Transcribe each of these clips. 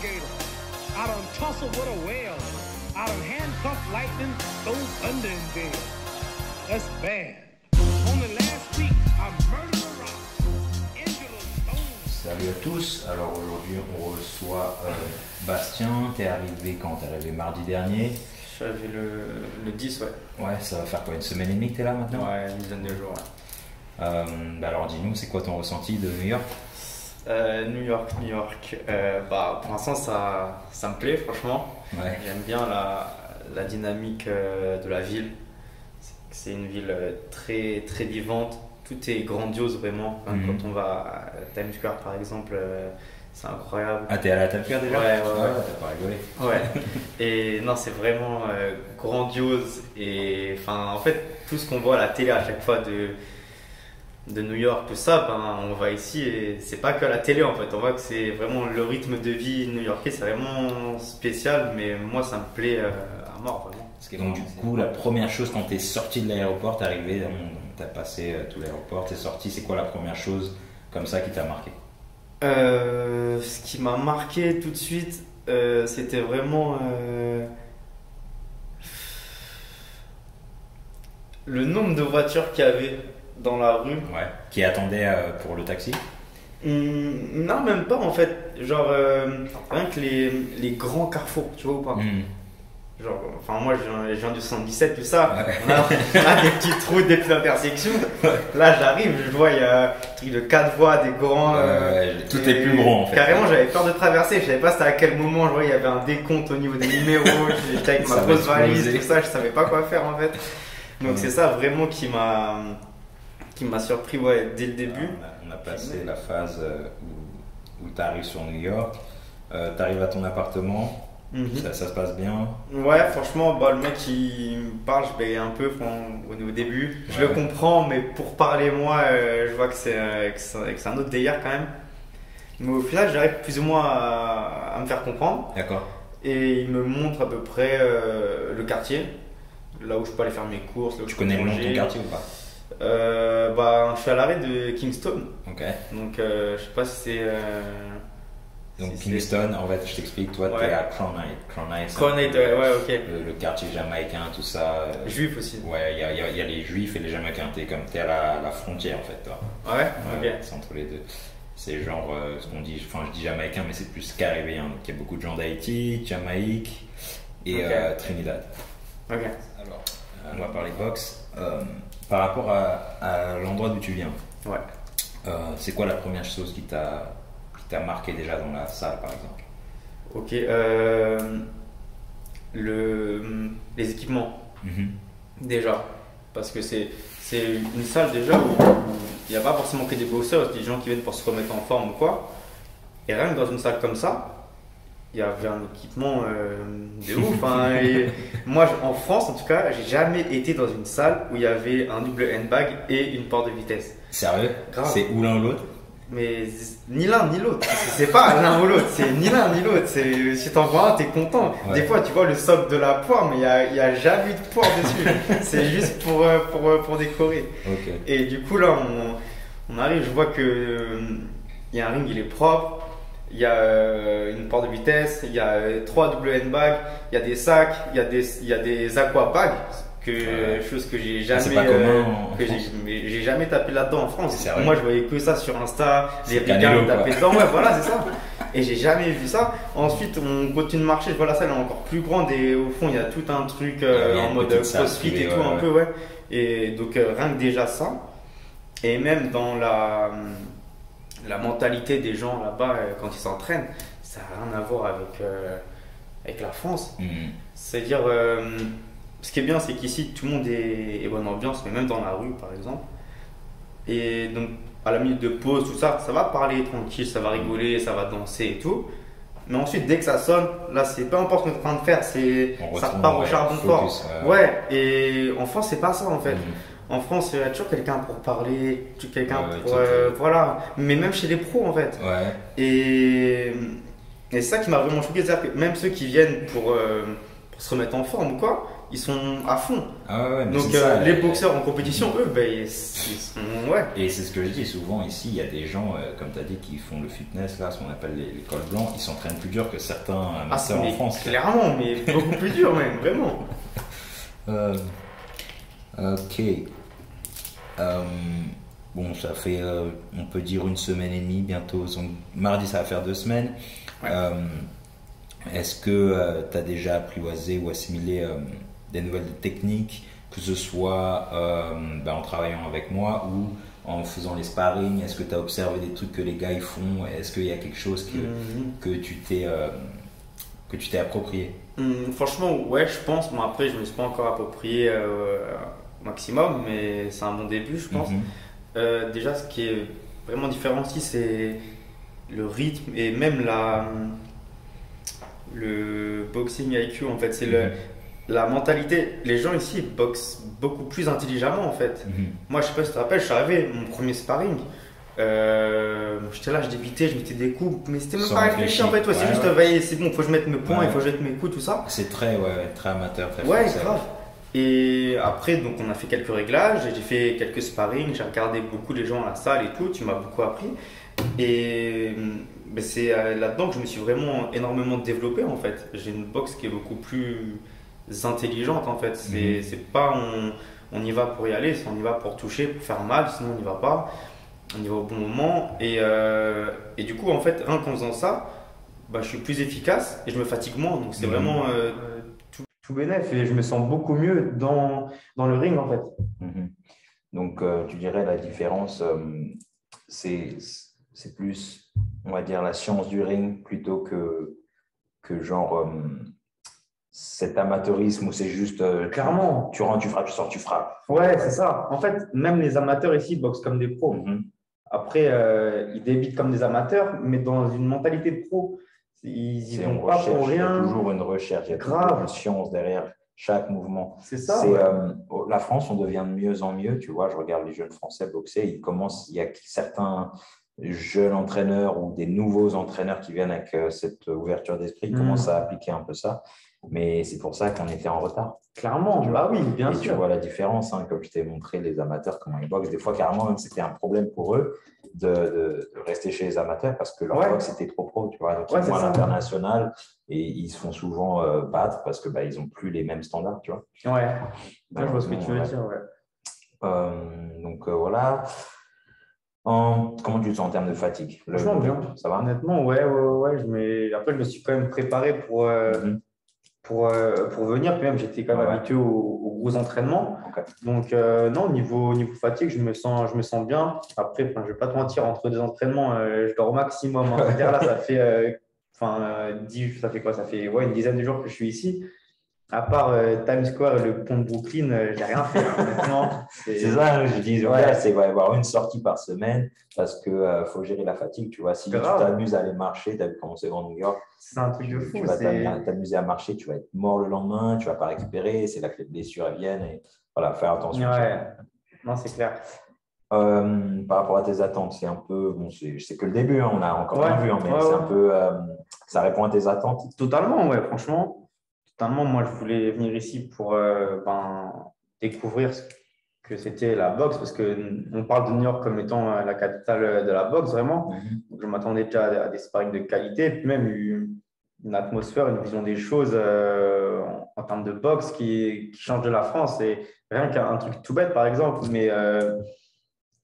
alligator. I done tussled with a whale. I done handcuffed lightning, stole thunder and gale. That's bad. Only last week, I murdered a rock. Angela Stone. Salut à tous, alors aujourd'hui on reçoit Bastien. T'es arrivé quand? T'es arrivé mardi dernier. Je suis arrivé le 10, ouais. Ouais, ça va faire quoi, une semaine et demie que t'es là maintenant? Ouais, une dizaine de jours, ouais. Alors dis-nous, c'est quoi ton ressenti de New York? New York. Pour l'instant, ça me plaît, franchement. Ouais. J'aime bien la dynamique de la ville. C'est une ville très, très vivante. Tout est grandiose, vraiment. Quand on va à Times Square, par exemple, c'est incroyable. Ah, t'es allé à Times Square déjà? Ouais. T'as pas rigolé. Ouais. Et non, c'est vraiment grandiose. Et enfin, en fait, tout ce qu'on voit à la télé à chaque fois de New York, tout ça, on va ici et c'est pas que à la télé en fait. On voit que c'est vraiment le rythme de vie new-yorkais, c'est vraiment spécial, mais moi ça me plaît à mort vraiment. Donc du coup, la première chose quand t'es sorti de l'aéroport, t'es arrivé, t'as passé tout l'aéroport, t'es sorti, c'est quoi la première chose comme ça qui t'a marqué? Ce qui m'a marqué tout de suite, c'était vraiment le nombre de voitures qu'il y avait dans la rue. Ouais. Qui attendait pour le taxi? Non, même pas en fait. Genre, rien que les grands carrefours, tu vois ou pas? Genre, enfin, moi je viens du 77, tout ça. Ouais. On a des petites routes, des petites intersections. Là, j'arrive, je vois, il y a un truc de 4 voies, des grands. Tout est plus grand en fait. Carrément, j'avais peur de traverser. Je savais pas c'était à quel moment. Je vois, il y avait un décompte au niveau des numéros. J'étais avec ma Ça va grosse valise, exploser. tout ça. Je savais pas quoi faire en fait. Donc, c'est ça vraiment qui m'a surpris dès le début. On a passé la phase où tu arrives sur New York, tu arrives à ton appartement, ça se passe bien. Ouais, franchement, le mec il me parle, je paye un peu au début. Je le comprends, mais pour parler moi, je vois que c'est un autre délire quand même. Mais au final, j'arrive plus ou moins à me faire comprendre. D'accord. Et il me montre à peu près le quartier, là où je peux aller faire mes courses. Là où Tu je peux connais le nom de manger. ton quartier ou pas? Je suis à l'arrêt de Kingston. Ok. Donc, je sais pas si c'est. Donc si Kingston, en fait, je t'explique, toi Ouais. t'es à Crown Heights. Crown Heights, Crown Heights, ouais, ok. le quartier jamaïcain, tout ça. Juif aussi. Ouais, il y a les juifs et les jamaïcains, t'es à la frontière en fait, toi. Ouais, ok. C'est entre les deux. C'est genre ce qu'on dit, enfin je dis jamaïcain, mais c'est plus caribéen. Donc il y a beaucoup de gens d'Haïti, Jamaïque et Trinidad. Ok. Alors, on va parler boxe. Par rapport à l'endroit d'où tu viens, Ouais. c'est quoi la première chose qui t'a marqué déjà dans la salle par exemple? Ok. Les équipements, déjà. Parce que c'est une salle déjà où il n'y a pas forcément que des boxeurs, des gens qui viennent pour se remettre en forme ou quoi. Et rien que dans une salle comme ça, il y avait un équipement de ouf. Et moi, en France, en tout cas, j'ai jamais été dans une salle où il y avait un double handbag et une porte de vitesse. Sérieux? Grave. C'est ou l'un ou l'autre? Mais ni l'un ni l'autre. C'est pas l'un ou l'autre, c'est ni l'un ni l'autre. Si t'en vois un, t'es content. Ouais. Des fois, tu vois le socle de la poire, mais il y a jamais eu de poire dessus. C'est juste pour décorer. Ok. Et du coup, là, on arrive, je vois que il y a un ring, il est propre. Il y a une porte de vitesse, il y a 3 double handbags, il y a des sacs, il y a des aquabags, chose que j'ai jamais, c'est pas commun en que France. j'ai jamais tapé là-dedans en France. C'est sérieux? Moi, je voyais que ça sur Insta, les C'est ricains Canelo, tapaient quoi. dedans, ouais, voilà, c'est ça. Et j'ai jamais vu ça. Ensuite, on continue de marcher, je vois la salle elle est encore plus grande et au fond, il y a tout un truc Il y a en une mode petite salle crossfit privée, et tout, ouais, un ouais. peu, ouais. Et donc, rien que déjà ça. Et même dans la mentalité des gens là-bas quand ils s'entraînent, ça n'a rien à voir avec la France. C'est-à-dire, ce qui est bien, c'est qu'ici, tout le monde est bonne ambiance, mais même dans la rue, par exemple. Et donc, à la minute de pause, tout ça, ça va parler tranquille, ça va rigoler, ça va danser et tout. Mais ensuite, dès que ça sonne, là, c'est peu importe ce qu'on est en train de faire, ça repart au charbon fort. Ouais, et en France, c'est pas ça en fait. En France, il y a toujours quelqu'un pour parler, quelqu'un pour. Voilà. Mais même chez les pros en fait. Ouais. Et c'est ça qui m'a vraiment choqué, c'est-à-dire que même ceux qui viennent pour se remettre en forme ou quoi, ils sont à fond. Ah ouais, mais Donc c'est ça, les boxeurs en compétition, eux, ben, ils sont. Ouais. Et c'est ce que je dis souvent ici, il y a des gens, comme tu as dit, qui font le fitness, là, ce qu'on appelle les cols blancs, ils s'entraînent plus dur que certains amateurs en France. Clairement, mais beaucoup plus dur même, vraiment. Ok. Bon, ça fait, on peut dire, 1 semaine et demie bientôt. Donc, mardi, ça va faire 2 semaines. Ouais. Est-ce que tu as déjà apprivoisé ou assimilé des nouvelles techniques, que ce soit en travaillant avec moi ou en faisant les sparring? Est-ce que tu as observé des trucs que les gars ils font? Est-ce qu'il y a quelque chose que tu t'es approprié? Franchement, ouais, je pense. Bon, après, je me suis pas encore approprié au maximum, mais c'est un bon début, je pense. Déjà, ce qui est vraiment différent aussi, c'est le rythme et même le boxing IQ, en fait. C'est la mentalité. Les gens ici ils boxent beaucoup plus intelligemment, en fait. Moi, je sais pas si tu te rappelles, je suis arrivé, mon premier sparring. J'étais là, je débutais, je mettais des coups, mais c'était même Sans pas réfléchi en fait. Ouais, c'est juste, c'est bon, il faut que je mette mes points, il faut que je mette mes coups, tout ça. C'est très amateur, très Ouais, français. grave. Et après, donc, on a fait quelques réglages, j'ai fait quelques sparring, j'ai regardé beaucoup les gens à la salle et tout, tu m'as beaucoup appris. Et c'est là-dedans que je me suis vraiment énormément développé en fait. J'ai une boxe qui est beaucoup plus intelligente en fait. C'est pas on y va pour y aller, c'est on y va pour toucher, pour faire mal, sinon on n'y va pas. On y va au bon moment. Et du coup, en fait, rien qu'en faisant ça, je suis plus efficace et je me fatigue moins. Donc c'est vraiment tout bénef et je me sens beaucoup mieux dans le ring en fait. Donc, tu dirais la différence, c'est plus, on va dire, la science du ring plutôt que genre cet amateurisme où c'est juste Clairement. tu rentres, tu frappes, tu sors, tu frappes. Ouais, c'est ça. En fait, même les amateurs ici boxent comme des pros. Après, ils débutent comme des amateurs, mais dans une mentalité de pro. Ils y vont pas pour rien. Il y a toujours une recherche, il y a toujours une science derrière chaque mouvement. C'est ça. La France, on devient de mieux en mieux. Tu vois, je regarde les jeunes Français boxer. Il y a certains jeunes entraîneurs ou des nouveaux entraîneurs qui viennent avec cette ouverture d'esprit, qui commencent à appliquer un peu ça. Mais c'est pour ça qu'on était en retard. Clairement, bah oui, bien sûr. Tu vois la différence, comme je t'ai montré, les amateurs, comment ils boxent. Des fois, carrément, même c'était un problème pour eux de rester chez les amateurs parce que leur boxe était trop pro. Tu vois, donc ils vont à l'international et ils se font souvent battre parce que ils n'ont plus les mêmes standards. Tu vois. Ouais, je vois ce que tu veux dire. Donc voilà. Comment tu te sens en termes de fatigue? Franchement, bien. Ça va? Honnêtement, ouais. Après, je me suis quand même préparé pour venir. Puis même, j'étais quand même habitué aux gros entraînements. Donc, non, niveau fatigue, je me sens bien. Après, je ne vais pas te mentir, entre deux entraînements, je dors au maximum. Là, ça fait, ça fait quoi? Ça fait une dizaine de jours que je suis ici. À part Times Square et le pont de Brooklyn, j'ai rien fait. Honnêtement, c'est ça, je dis, il va y avoir une sortie par semaine parce qu'il faut gérer la fatigue. Tu vois, si tu t'amuses à aller marcher, tu as vu comment c'est grand New York. C'est un truc de fou. Tu vas t'amuser à marcher, tu vas être mort le lendemain, tu ne vas pas récupérer. C'est là que les blessures viennent. Et voilà, faire attention. Ouais, non, c'est clair. Par rapport à tes attentes, c'est un peu, c'est que le début, on a encore rien vu, mais c'est un peu, ça répond à tes attentes. Totalement, ouais, franchement. Totalement, moi, je voulais venir ici pour découvrir ce que c'était la boxe, parce qu'on parle de New York comme étant la capitale de la boxe, vraiment. Donc, je m'attendais déjà à des sparring de qualité, puis même une atmosphère, une vision des choses en termes de boxe qui change de la France. Et rien qu'un truc tout bête, par exemple, mais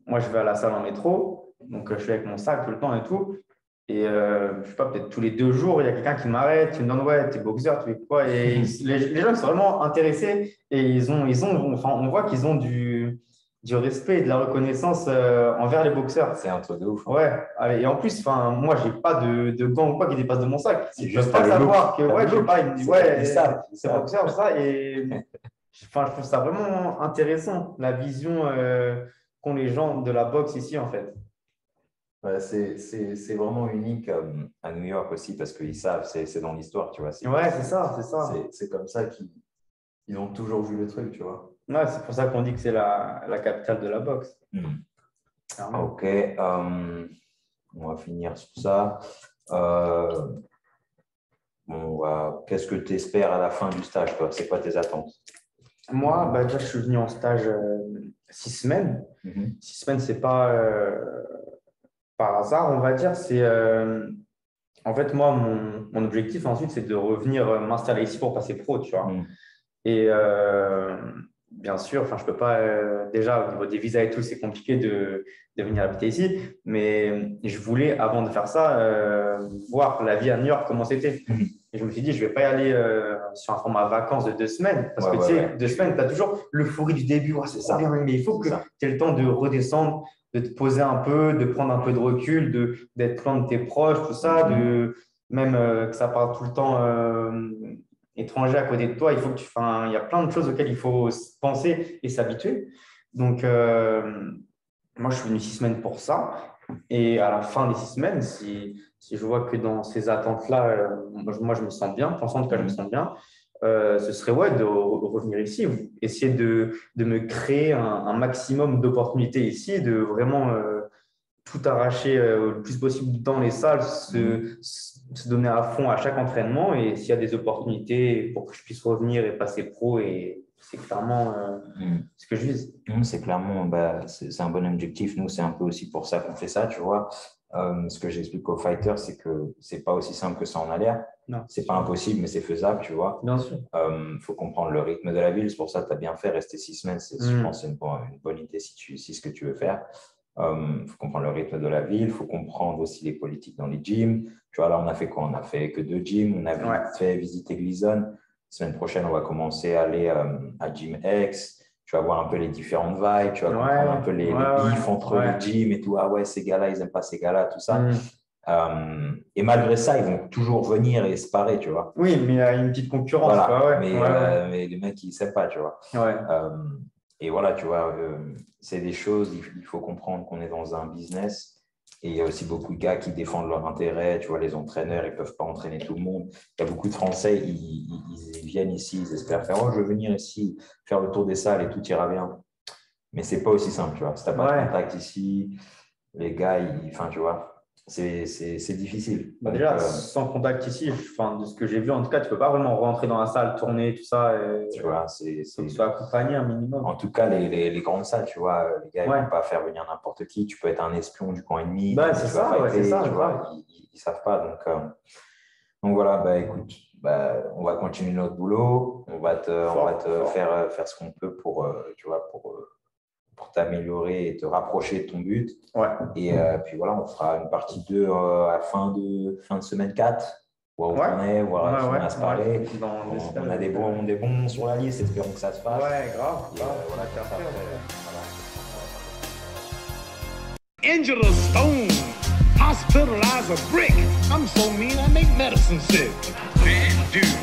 moi, je vais à la salle en métro, donc je suis avec mon sac tout le temps et tout. Et je sais pas, peut-être tous les 2 jours, il y a quelqu'un qui m'arrête, qui me demande ouais, t'es boxeur, tu fais quoi? Et les gens ils sont vraiment intéressés et on voit qu'ils ont du respect et de la reconnaissance envers les boxeurs. C'est un truc de ouf. Ouais, allez, et en plus, moi, j'ai pas de gants ou quoi qui dépassent de mon sac. C'est juste pas savoir que je sais pas, ils me disent ouais, c'est boxeur, ça. Et je trouve ça vraiment intéressant, la vision qu'ont les gens de la boxe ici, en fait. C'est vraiment unique à New York aussi parce qu'ils savent, c'est dans l'histoire, tu vois. Ouais, c'est ça. C'est comme ça qu'ils ont toujours vu le truc, tu vois. Ouais, c'est pour ça qu'on dit que c'est la capitale de la boxe. Ok, on va finir sur ça. Qu'est-ce que tu espères à la fin du stage, toi? C'est quoi tes attentes? Moi, bah, déjà, je suis venu en stage 6 semaines. 6 semaines, c'est pas par hasard, on va dire. En fait, moi, mon objectif ensuite, c'est de revenir m'installer ici pour passer pro, tu vois. Et bien sûr, enfin, je peux pas, déjà, au niveau des visas et tout, c'est compliqué de venir habiter ici. Mais je voulais, avant de faire ça, voir la vie à New York, comment c'était. Et je me suis dit, je vais pas y aller sur un format vacances de 2 semaines. Parce que tu sais, 2 semaines, tu as toujours l'euphorie du début. Oh, c'est ça, bien, mais il faut que tu aies le temps de redescendre, de te poser un peu, de prendre un peu de recul, d'être loin de tes proches, tout ça, même que ça parle tout le temps étranger à côté de toi. Il faut que il y a plein de choses auxquelles il faut penser et s'habituer. Donc, moi, je suis venu 6 semaines pour ça. Et à la fin des 6 semaines, si je vois que dans ces attentes-là, moi, je me sens bien, en tout cas, je me sens bien, ce serait de revenir ici, essayer de me créer un maximum d'opportunités ici, de vraiment tout arracher le plus possible dans les salles, se donner à fond à chaque entraînement. Et s'il y a des opportunités pour que je puisse revenir et passer pro, et c'est clairement ce que je vise. C'est clairement, c'est un bon objectif. Nous, c'est un peu aussi pour ça qu'on fait ça, tu vois. Ce que j'explique aux fighters, c'est que c'est pas aussi simple que ça en a l'air. C'est pas impossible, mais c'est faisable, tu vois. Bien sûr. Faut comprendre le rythme de la ville. C'est pour ça que tu as bien fait rester 6 semaines. Je pense que c'est une bonne idée si ce que tu veux faire. Faut comprendre le rythme de la ville. Il faut comprendre aussi les politiques dans les gyms. Tu vois, là, on a fait quoi? On a fait que 2 gyms. On a fait visiter Gleason. La semaine prochaine, on va commencer à aller à Gym X. Tu vas voir un peu les différentes vibes, tu vas comprendre un peu les bifs entre les gyms et tout. Ah ouais, ces gars-là, ils n'aiment pas ces gars-là, tout ça. Et malgré ça, ils vont toujours venir et se parer, tu vois. Oui, mais il y a une petite concurrence. Voilà. Mais les mecs, ils ne savent pas, tu vois. Et voilà, tu vois, c'est des choses, il faut comprendre qu'on est dans un business. Et il y a aussi beaucoup de gars qui défendent leur intérêt. Tu vois, les entraîneurs, ils ne peuvent pas entraîner tout le monde. Il y a beaucoup de Français, ils viennent ici, ils espèrent faire « Oh, je veux venir ici, faire le tour des salles et tout ira bien. » Mais ce n'est pas aussi simple, tu vois. Si tu n'as pas de contact ici, les gars, tu vois, c'est difficile. Déjà, sans contact ici, de ce que j'ai vu, en tout cas, tu ne peux pas vraiment rentrer dans la salle, tourner, tout ça. Tu vois, il faut que tu sois accompagné un minimum. En tout cas, les grandes salles, tu vois, les gars, ils ne vont pas faire venir n'importe qui. Tu peux être un espion du camp ennemi. C'est ça, tu vois, ils ne savent pas. Donc voilà, écoute, on va continuer notre boulot. On va te faire ce qu'on peut pour t'améliorer et te rapprocher de ton but. Et puis voilà, on fera une partie 2 à fin de semaine 4. Voir où on est, voir si on a à se parler. On a des bons sur la liste, espérons que ça se fasse. Grave. Injured a stone, hospitalize a brick. I'm so mean I make medicine sick. Man, dude.